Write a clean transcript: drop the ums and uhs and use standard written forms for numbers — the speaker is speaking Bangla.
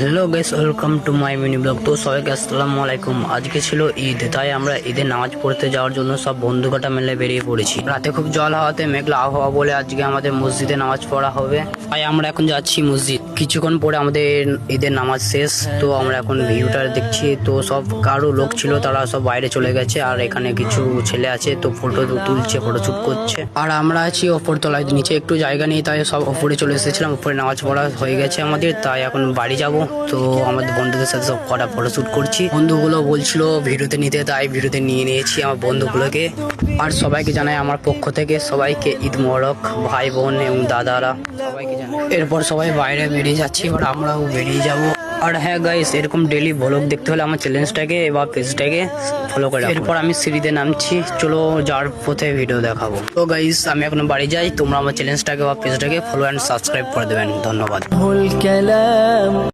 Hello guys, welcome to my mini blog. তো সবাইকে আসসালামু আলাইকুম। আজকে ছিল ঈদ, তাই আমরা ঈদের নামাজ পড়তে যাওয়ার জন্য সব বন্ধুকটা মিলে বেরিয়ে পড়েছি। রাতে খুব জল হাওয়াতে মেঘলা আবহাওয়া বলে আজকে আমাদের মসজিদে নামাজ পড়া হবে, তাই আমরা এখন যাচ্ছি মসজিদ। কিছুক্ষণ পরে আমাদের ঈদের নামাজ শেষ। তো আমরা এখন ভিউটা দেখছি। তো সব কারো লোক ছিল, তারা সব বাইরে চলে গেছে, আর এখানে কিছু ছেলে আছে তো ফটো তুলছে, ফটোশুট করছে। আর আমরা আছি ওপর তলায়, নিচে একটু জায়গা নেই, তাই সব ওপরে চলে এসেছিলাম। উপরে নামাজ পড়া হয়ে গেছে আমাদের, তাই এখন বাড়ি যাব। তো আমাদের বন্ধুদের সাথে সব কটা ফটোশুট করছি। বন্ধুগুলো বলছিল ভিডিওতে নিতে, তাই ভিডিওতে নিয়ে নিয়েছি আমার বন্ধুগুলোকে। আর সবাইকে জানাই আমার পক্ষ থেকে সবাইকে ঈদ মোবারক, ভাই বোন এবং দাদারা সবাইকে জানাই। এরপর সবাই বাইরে বেরিয়ে যাচ্ছি, এবার আমরাও বেরিয়ে যাব। আর হ্যাঁ গাইস, এরকম ডেলি ব্লগ দেখতে হলে আমার চ্যানেলটাকে বা পেজটাকে ফলো করে। এরপর আমি সিঁড়িতে নামছি, চলো যাওয়ার পথে ভিডিও দেখাবো। তো গাইস, আমি এখন বাড়ি যাই। তোমরা আমার চ্যানেলটাকে বা পেজটাকে ফলো অ্যান্ড সাবস্ক্রাইব করে দেবেন। ধন্যবাদ।